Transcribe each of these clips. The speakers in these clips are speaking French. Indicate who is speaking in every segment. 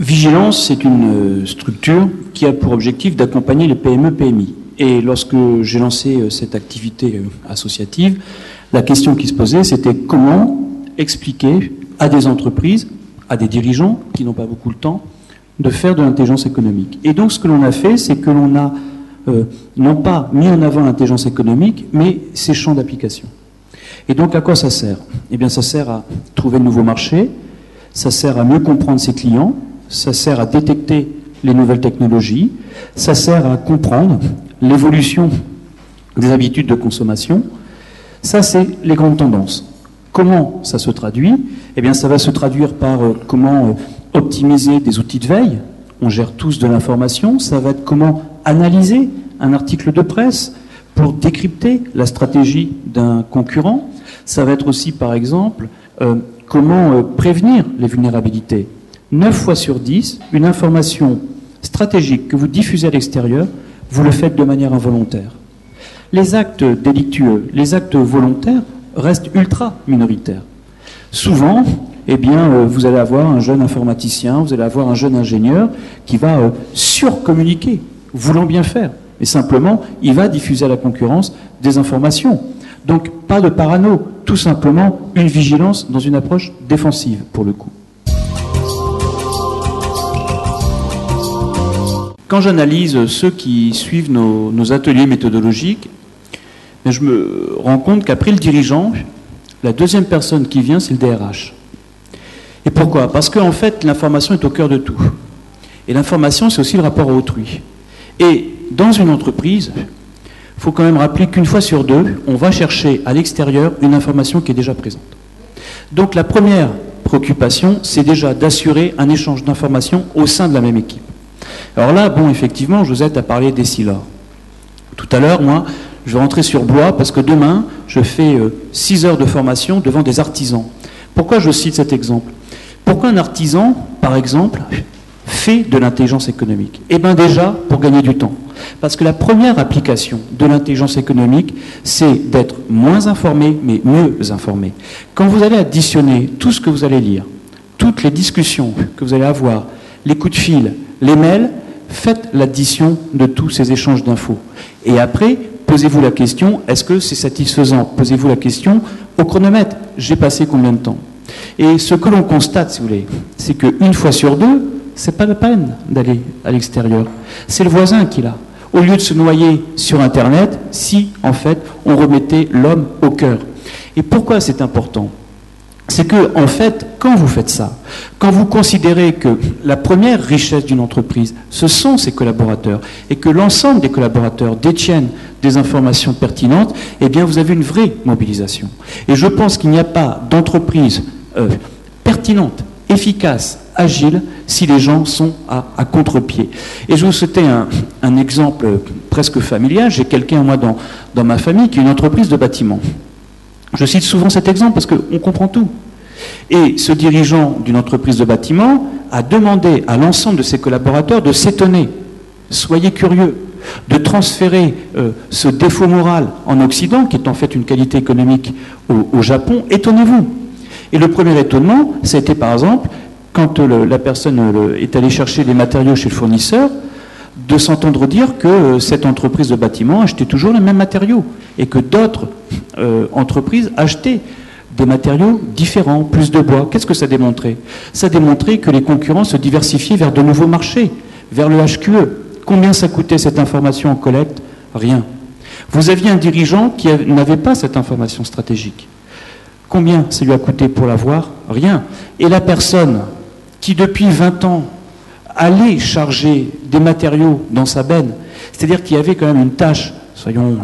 Speaker 1: Vigilance, c'est une structure qui a pour objectif d'accompagner les PME-PMI. Et lorsque j'ai lancé cette activité associative, la question qui se posait, c'était comment expliquer à des entreprises, à des dirigeants qui n'ont pas beaucoup le temps, de faire de l'intelligence économique. Et donc ce que l'on a fait, c'est que l'on a non pas mis en avant l'intelligence économique, mais ses champs d'application. Et donc à quoi ça sert? Eh bien ça sert à trouver de nouveaux marchés, ça sert à mieux comprendre ses clients, ça sert à détecter les nouvelles technologies, ça sert à comprendre l'évolution des habitudes de consommation. Ça, c'est les grandes tendances. Comment ça se traduit? Eh bien, ça va se traduire par comment optimiser des outils de veille. On gère tous de l'information. Ça va être comment analyser un article de presse pour décrypter la stratégie d'un concurrent. Ça va être aussi, par exemple, comment prévenir les vulnérabilités. 9 fois sur 10, une information stratégique que vous diffusez à l'extérieur, vous le faites de manière involontaire. Les actes délictueux, les actes volontaires restent ultra minoritaires. Souvent, eh bien, vous allez avoir un jeune informaticien, vous allez avoir un jeune ingénieur qui va surcommuniquer, voulant bien faire. Mais simplement, il va diffuser à la concurrence des informations. Donc, pas de parano, tout simplement une vigilance dans une approche défensive, pour le coup. Quand j'analyse ceux qui suivent nos ateliers méthodologiques, je me rends compte qu'après le dirigeant, la deuxième personne qui vient, c'est le DRH. Et pourquoi? Parce qu'en fait, l'information est au cœur de tout. Et l'information, c'est aussi le rapport à autrui. Et dans une entreprise, il faut quand même rappeler qu'une fois sur deux, on va chercher à l'extérieur une information qui est déjà présente. Donc la première préoccupation, c'est déjà d'assurer un échange d'informations au sein de la même équipe. Alors là, bon, effectivement, Josette a parlé des silos. Tout à l'heure, moi, je vais rentrer sur Blois parce que demain, je fais 6 heures de formation devant des artisans. Pourquoi je cite cet exemple? Pourquoi un artisan, par exemple, fait de l'intelligence économique? Eh bien déjà, pour gagner du temps. Parce que la première application de l'intelligence économique, c'est d'être moins informé, mais mieux informé. Quand vous allez additionner tout ce que vous allez lire, toutes les discussions que vous allez avoir, les coups de fil, les mails, faites l'addition de tous ces échanges d'infos. Et après, posez-vous la question, est-ce que c'est satisfaisant? Posez-vous la question au chronomètre, j'ai passé combien de temps? Et ce que l'on constate, si vous voulez, c'est qu'une fois sur deux, c'est pas la peine d'aller à l'extérieur. C'est le voisin qui l'a. Au lieu de se noyer sur Internet, si, en fait, on remettait l'homme au cœur. Et pourquoi c'est important? C'est que, en fait, quand vous faites ça, quand vous considérez que la première richesse d'une entreprise, ce sont ses collaborateurs, et que l'ensemble des collaborateurs détiennent des informations pertinentes, eh bien, vous avez une vraie mobilisation. Et je pense qu'il n'y a pas d'entreprise pertinente, efficace, agile, si les gens sont à contre-pied. Et je vais vous citer un exemple presque familial. J'ai quelqu'un, moi, dans ma famille, qui est une entreprise de bâtiment. Je cite souvent cet exemple parce qu'on comprend tout. Et ce dirigeant d'une entreprise de bâtiment a demandé à l'ensemble de ses collaborateurs de s'étonner. Soyez curieux, de transférer ce défaut moral en Occident, qui est en fait une qualité économique au Japon. Étonnez-vous. Et le premier étonnement, ça a été par exemple, quand la personne est allée chercher les matériaux chez le fournisseur, de s'entendre dire que cette entreprise de bâtiment achetait toujours les mêmes matériaux et que d'autres entreprises achetaient des matériaux différents, plus de bois. Qu'est-ce que ça démontrait? Ça démontrait que les concurrents se diversifiaient vers de nouveaux marchés, vers le HQE. Combien ça coûtait cette information en collecte? Rien. Vous aviez un dirigeant qui n'avait pas cette information stratégique. Combien ça lui a coûté pour l'avoir? Rien. Et la personne qui, depuis 20 ans, allait charger des matériaux dans sa benne, c'est-à-dire qu'il y avait quand même une tâche, soyons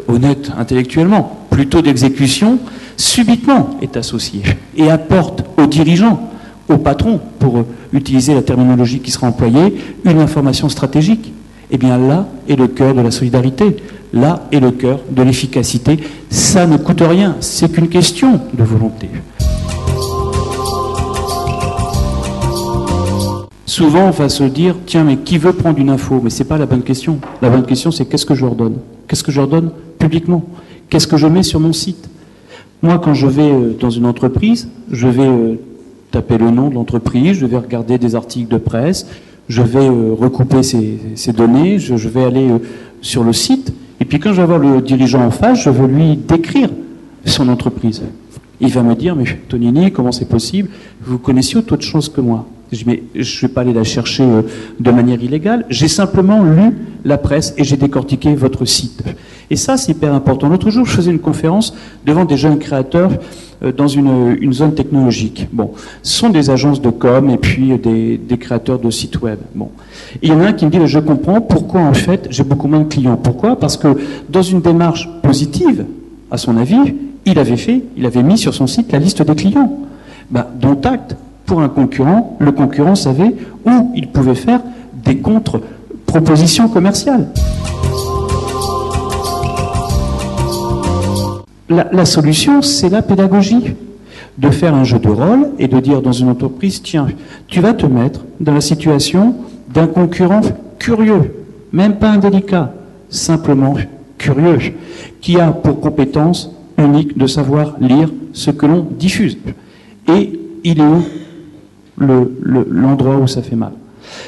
Speaker 1: honnêtes intellectuellement, plutôt d'exécution, subitement est associée et apporte aux dirigeants, au patron, pour utiliser la terminologie qui sera employée, une information stratégique. Eh bien là est le cœur de la solidarité, là est le cœur de l'efficacité. Ça ne coûte rien, c'est qu'une question de volonté. Souvent, on va se dire, tiens, mais qui veut prendre une info? Mais ce n'est pas la bonne question. La bonne question, c'est qu'est-ce que je leur donne? Qu'est-ce que je leur donne publiquement? Qu'est-ce que je mets sur mon site? Moi, quand je vais dans une entreprise, je vais taper le nom de l'entreprise, je vais regarder des articles de presse, je vais recouper ces données, je vais aller sur le site, et puis quand je vais voir le dirigeant en face, je veux lui décrire son entreprise. Il va me dire, mais Tonini, comment c'est possible? Vous connaissez autant de choses que moi. Je dis, mais je ne vais pas aller la chercher de manière illégale. J'ai simplement lu la presse et j'ai décortiqué votre site. Et ça, c'est hyper important. L'autre jour, je faisais une conférence devant des jeunes créateurs dans une zone technologique. Bon, ce sont des agences de com et puis des créateurs de sites web. Bon. Et il y en a un qui me dit, je comprends pourquoi en fait j'ai beaucoup moins de clients. Pourquoi? Parce que dans une démarche positive, à son avis, il avait mis sur son site la liste des clients. Dont acte, pour un concurrent, le concurrent savait où il pouvait faire des contre-propositions commerciales. La solution, c'est la pédagogie. De faire un jeu de rôle et de dire dans une entreprise, tiens, tu vas te mettre dans la situation d'un concurrent curieux, même pas indélicat, simplement curieux, qui a pour compétence unique de savoir lire ce que l'on diffuse. Et il est où l'endroit où ça fait mal?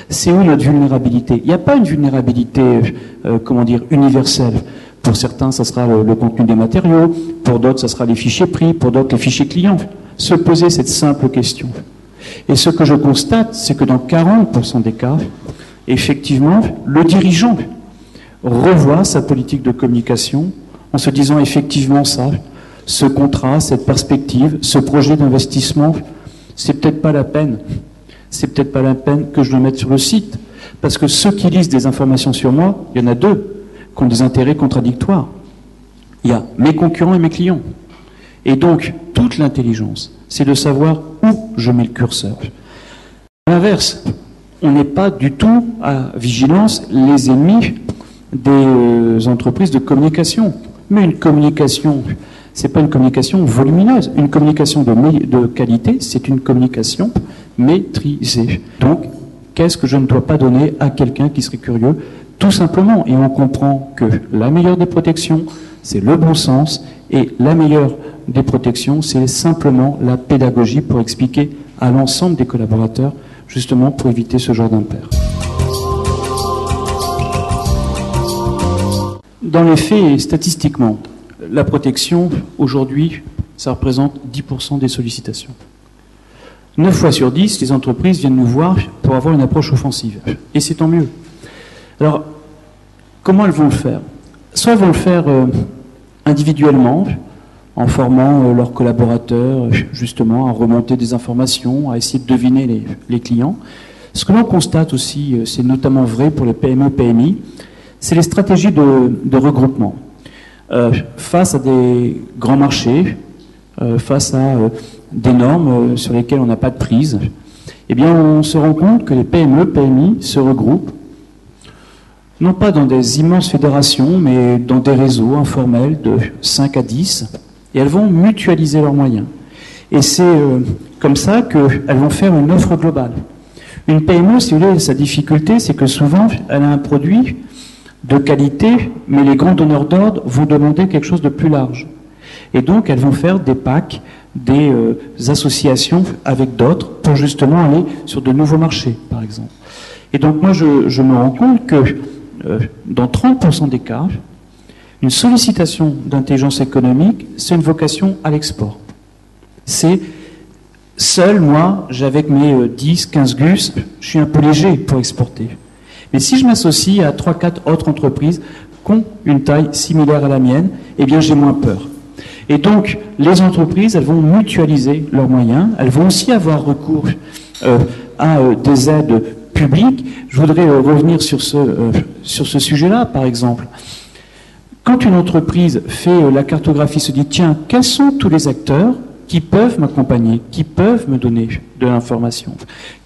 Speaker 1: C'est où notre vulnérabilité? Il n'y a pas une vulnérabilité, universelle. Pour certains, ça sera le contenu des matériaux, pour d'autres, ça sera les fichiers prix, pour d'autres, les fichiers clients. Se poser cette simple question. Et ce que je constate, c'est que dans 40% des cas, effectivement, le dirigeant revoit sa politique de communication en se disant effectivement ça, ce contrat, cette perspective, ce projet d'investissement, c'est peut-être pas la peine. C'est peut-être pas la peine que je le mette sur le site. Parce que ceux qui lisent des informations sur moi, il y en a deux qui ont des intérêts contradictoires. Il y a mes concurrents et mes clients. Et donc, toute l'intelligence, c'est de savoir où je mets le curseur. À l'inverse, on n'est pas du tout à vigilance les ennemis des entreprises de communication. Mais une communication, c'est pas une communication volumineuse. Une communication de qualité, c'est une communication maîtrisée. Donc, qu'est-ce que je ne dois pas donner à quelqu'un qui serait curieux? Tout simplement, et on comprend que la meilleure des protections, c'est le bon sens, et la meilleure des protections, c'est simplement la pédagogie pour expliquer à l'ensemble des collaborateurs, justement pour éviter ce genre d'impair. Dans les faits et statistiquement, la protection, aujourd'hui, ça représente 10% des sollicitations. 9 fois sur 10, les entreprises viennent nous voir pour avoir une approche offensive. Et c'est tant mieux. Alors, comment elles vont le faire? Soit elles vont le faire individuellement, en formant leurs collaborateurs, justement, à remonter des informations, à essayer de deviner les clients. Ce que l'on constate aussi, c'est notamment vrai pour les PME, PMI, c'est les stratégies de regroupement. Face à des grands marchés, face à des normes sur lesquelles on n'a pas de prise, eh bien, on se rend compte que les PME, PMI se regroupent non pas dans des immenses fédérations, mais dans des réseaux informels de 5 à 10, et elles vont mutualiser leurs moyens. Et c'est comme ça qu'elles vont faire une offre globale. Une PME, si vous voulez, sa difficulté, c'est que souvent, elle a un produit de qualité, mais les grands donneurs d'ordre vont demander quelque chose de plus large. Et donc, elles vont faire des packs, des associations avec d'autres pour justement aller sur de nouveaux marchés, par exemple. Et donc, moi, je me rends compte que dans 30% des cas, une sollicitation d'intelligence économique, c'est une vocation à l'export. C'est seul, moi, avec mes 10, 15 gus, je suis un peu léger pour exporter. Mais si je m'associe à 3-4 autres entreprises qui ont une taille similaire à la mienne, eh bien j'ai moins peur. Et donc, les entreprises, elles vont mutualiser leurs moyens, elles vont aussi avoir recours à des aides publiques. Je voudrais revenir sur ce sujet-là, par exemple. Quand une entreprise fait la cartographie, se dit, tiens, quels sont tous les acteurs qui peuvent m'accompagner, qui peuvent me donner de l'information,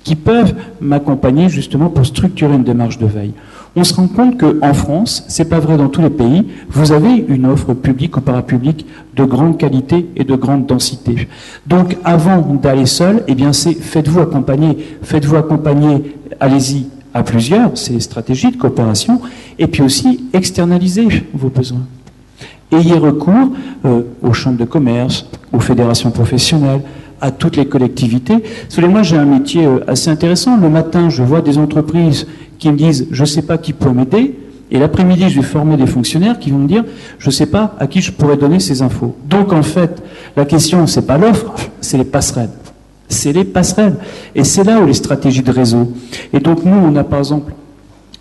Speaker 1: qui peuvent m'accompagner justement pour structurer une démarche de veille. On se rend compte qu'en France, c'est pas vrai dans tous les pays, vous avez une offre publique ou parapublique de grande qualité et de grande densité. Donc avant d'aller seul, eh bien c'est faites-vous accompagner, allez-y à plusieurs, c'est les stratégies de coopération, et puis aussi externaliser vos besoins. Ayez recours aux chambres de commerce, aux fédérations professionnelles, à toutes les collectivités. Moi, j'ai un métier assez intéressant. Le matin, je vois des entreprises qui me disent « je ne sais pas qui peut m'aider ». Et l'après-midi, je vais former des fonctionnaires qui vont me dire « je ne sais pas à qui je pourrais donner ces infos ». Donc, en fait, la question, ce n'est pas l'offre, c'est les passerelles. C'est les passerelles. Et c'est là où les stratégies de réseau. Et donc, nous, on a par exemple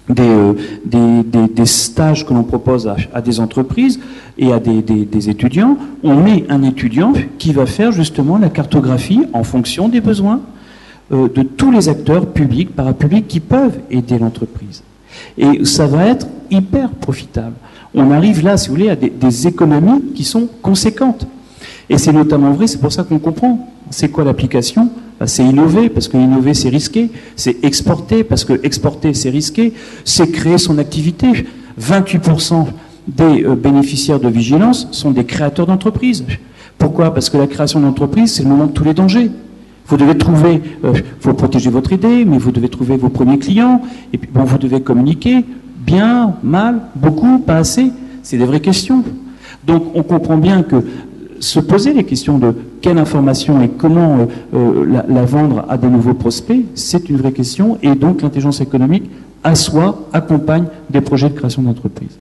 Speaker 1: des stages que l'on propose à des entreprises et à des étudiants. On met un étudiant qui va faire justement la cartographie en fonction des besoins de tous les acteurs publics, parapublics qui peuvent aider l'entreprise. Et ça va être hyper profitable. On arrive là, si vous voulez, à des économies qui sont conséquentes. Et c'est notamment vrai, c'est pour ça qu'on comprend. C'est quoi l'application? C'est innover, parce que innover, c'est risqué. C'est exporter, parce que exporter, c'est risqué. C'est créer son activité. 28% des bénéficiaires de vigilance sont des créateurs d'entreprises. Pourquoi? Parce que la création d'entreprise, c'est le moment de tous les dangers. Vous devez trouver, faut protéger votre idée, mais vous devez trouver vos premiers clients, et puis bon, vous devez communiquer, bien, mal, beaucoup, pas assez. C'est des vraies questions. Donc on comprend bien que se poser les questions de quelle information et comment la vendre à des nouveaux prospects, c'est une vraie question, et donc l'intelligence économique assoit, accompagne des projets de création d'entreprise.